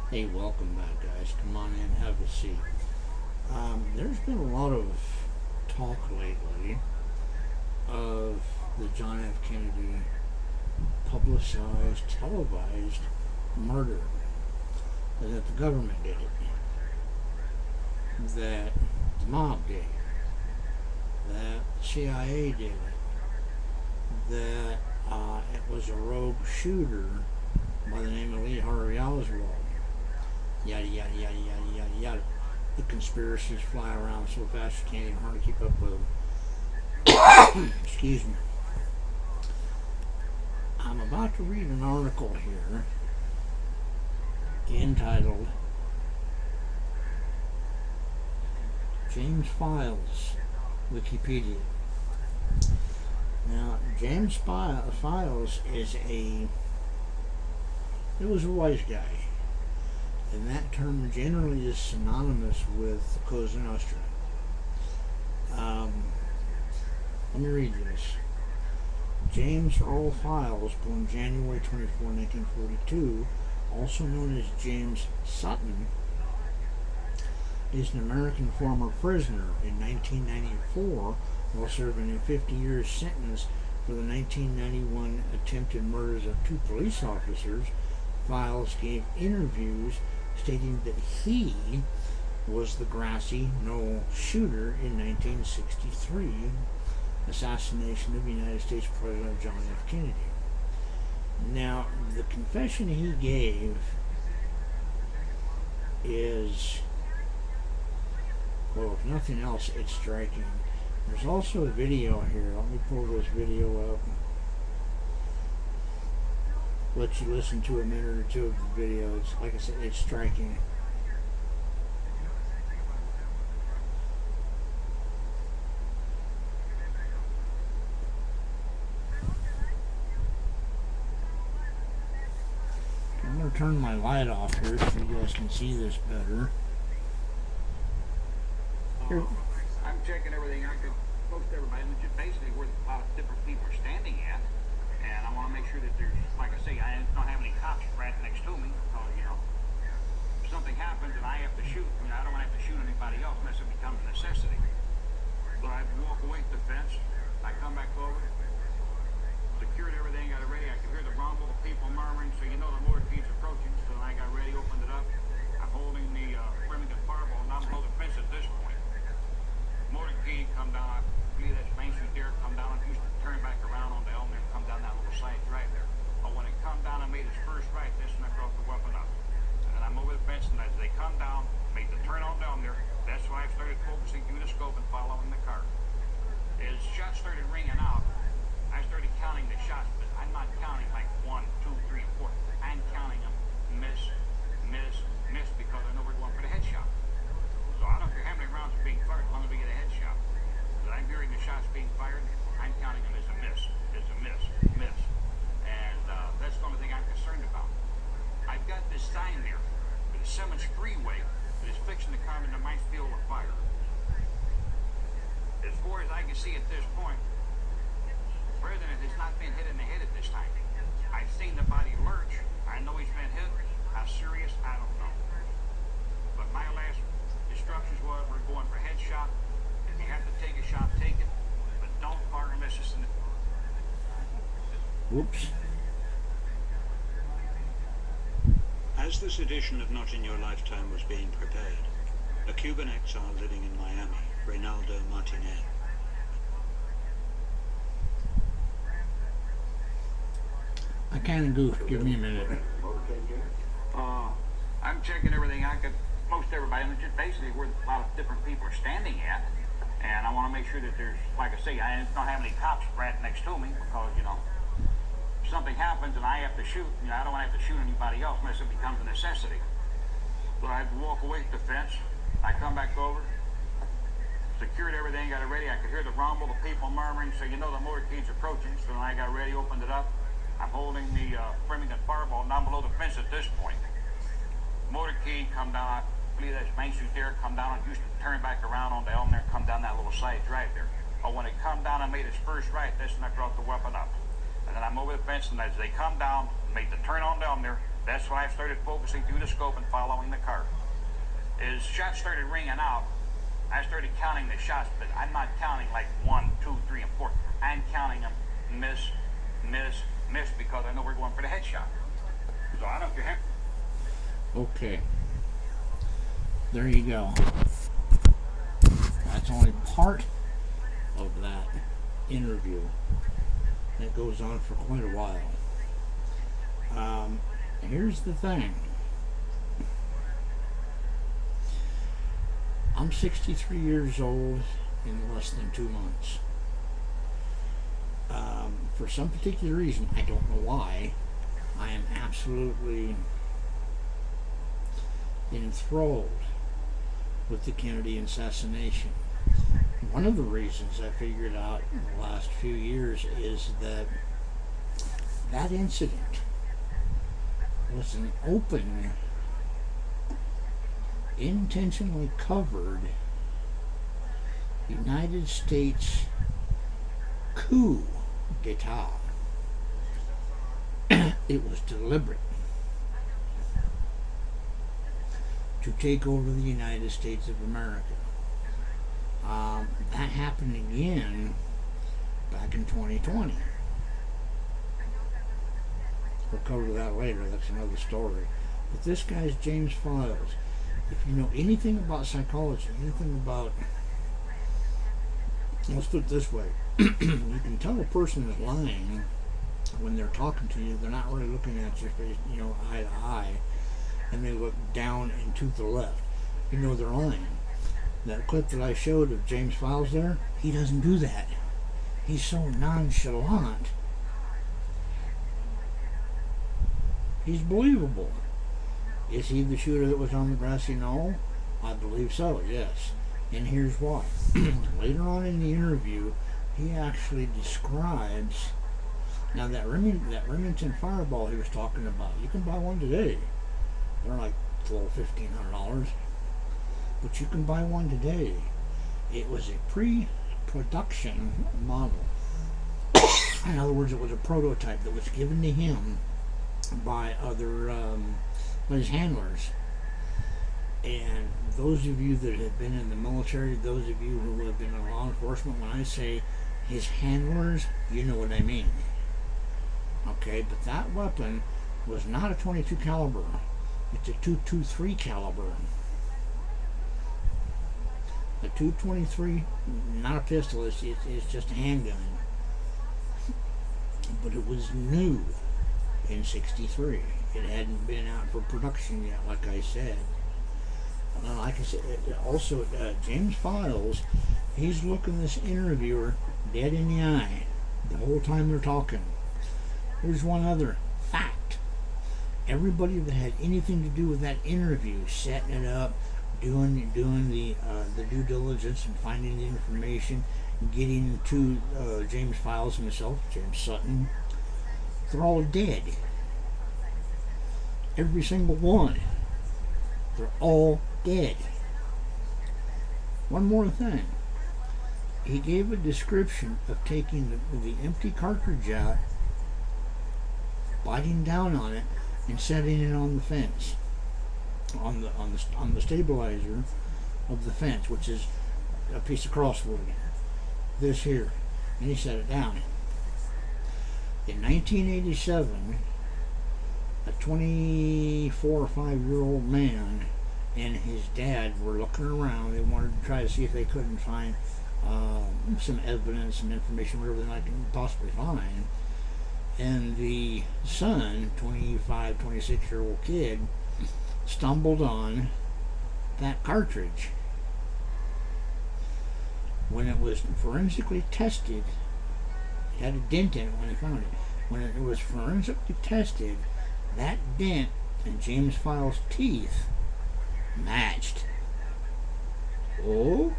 Hey, welcome back, guys. Come on in, have a seat. There's been a lot of talk lately of the John F. Kennedy publicized, televised murder. That the government did it, that the mob did it, that the CIA did it, that it was a rogue shooter by the name of Lee Harvey Oswald. Yada, yada, yada, yada, yada, yada. The conspiracies fly around so fast you can't even hardly keep up with them. Excuse me. I'm about to read an article here entitled James Files, Wikipedia. Now, James Files was a wise guy. And that term generally is synonymous with Cosa Nostra. Let me read this. James Earl Files, born January 24, 1942, also known as James Sutton, is an American former prisoner. In 1994, while serving a 50-year sentence for the 1991 attempted murders of two police officers, Files gave interviews stating that he was the grassy knoll shooter in 1963 assassination of United States President John F. Kennedy. Now, the confession he gave is, well, if nothing else, it's striking. There's also a video here. Let me pull this video up. Let you listen to a minute or two of the video. It's, like I said, it's striking. I'm going to turn my light off here so you guys can see this better. Here. I'm checking everything I could post everybody, which basically where a lot of different people are standing at. And I want to make sure that there's, like I say, I don't have any cops right next to me because, if something happens and I have to shoot, I don't want to have to shoot anybody else unless it becomes a necessity. But I walk away from the fence, I come back over, secured everything, got it ready. I could hear the rumble, the people murmuring, so the motorcade's approaching. So I got ready, opened it up. I'm holding the Remington fireball, and I'm below the fence at this point. Motorcade come down, I believe that's Main Street there, come down and used to turn back around on the Elmer and come down that little side drive there. But when it come down and made its first right, this when I brought the weapon up. And I'm over the fence, and as they come down, made the turn on down there, that's why I started focusing through the scope and following the car. As shots started ringing out, I started counting the shots, but I'm not counting like 1, 2, 3, and 4. I'm counting them miss, miss, miss, because I know we're going for the headshot. So I don't care how many rounds are being fired as long as we get a headshot. But I'm hearing the shots being fired, I'm counting them as a miss, miss. And that's the only thing I'm concerned about. I've got this sign there for the Simmons Freeway that is fixing to come into my field of fire. As far as I can see at this point, the president has not been hit in the head at this time. I've seen the body lurch. I know he's been hit. How serious, I don't know. But my last instructions was we're going for headshot. If you have to take a shot, take it. But don't fire and miss us in the... Whoops. As this edition of Not in Your Lifetime was being prepared, a Cuban exile living in Miami, Reynaldo Martinez, I kind of goofed. Give me a minute. I'm checking everything I could post everybody, which is basically where a lot of different people are standing at. And I want to make sure that there's, like I say, I don't have any cops right next to me because, if something happens and I have to shoot, I don't want to have to shoot anybody else unless it becomes a necessity. But I'd walk away from the fence, I come back over, secured everything, got it ready. I could hear the rumble, the people murmuring, so the motorcade's approaching. So when I got ready, opened it up. I'm holding the Remington fireball down below the fence at this point. Motorcade come down, I believe that's Main Street there, come down and used to turn back around on the Elmer and come down that little side drive there. But when it come down and made its first right, that's when I brought the weapon up. And then I'm over the fence, and as they come down, made the turn on down there, That's why I started focusing through the scope and following the car. As shots started ringing out, I started counting the shots, but I'm not counting like 1, 2, 3, and 4. I'm counting them miss, miss, miss, because I know we're going for the headshot. So I don't care. Okay. There you go. That's only part of that interview. That goes on for quite a while. Here's the thing. I'm 63 years old in less than 2 months. For some particular reason, I don't know why, I am absolutely enthralled with the Kennedy assassination. One of the reasons I figured out in the last few years is that that incident was an open, intentionally covered United States coup d'etat. It was deliberate to take over the United States of America. That happened again back in 2020. We'll cover that later. That's another story. But this guy's James Files. If you know anything about psychology, anything about, let's put it this way, you can tell a person is lying when they're talking to you. They're not really looking at your face, eye to eye, and they look down and to the left. You know they're lying. That clip that I showed of James Files there, he doesn't do that. He's so nonchalant. He's believable. Is he the shooter that was on the grassy knoll? I believe so, yes. And here's why. Later on in the interview, he actually describes, now that Remington Fireball he was talking about, you can buy one today. They're like $1,500, but you can buy one today. It was a pre-production model. In other words, it was a prototype that was given to him by by his handlers. And those of you that have been in the military, those of you who have been in law enforcement, when I say his handlers, you know what I mean. Okay, but that weapon was not a 22 caliber. It's a 223 caliber. A 223, not a pistol, it's just a handgun. But it was new in 63. It hadn't been out for production yet, like I said. Like I said, also James Files, he's looking this interviewer dead in the eye the whole time they're talking. Here's one other fact. Everybody that had anything to do with that interview, setting it up, doing the due diligence and finding the information, getting to James Files himself, James Sutton, they're all dead. Every single one. They're all dead. One more thing. He gave a description of taking the empty cartridge out, biting down on it, and setting it on the fence, on the stabilizer of the fence, which is a piece of crosswood. This here, and he set it down. In 1987, a 24 or 5-year-old man and his dad were looking around. They wanted to try to see if they couldn't find some evidence, some information, whatever they could possibly find. And the son, 25, 26-year-old kid, stumbled on that cartridge. When it was forensically tested, it had a dent in it when they found it. When it was forensically tested, that dent in James Files' teeth matched. Oh?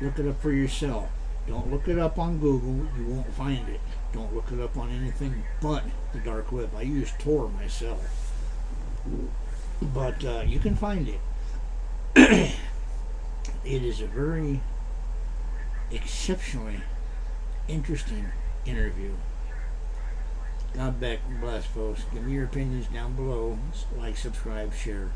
Look it up for yourself. Don't look it up on Google. You won't find it. Don't look it up on anything but the dark web. I use Tor myself. But you can find it. It is a very exceptionally interesting interview. God bless, folks. Give me your opinions down below. Like, subscribe, share.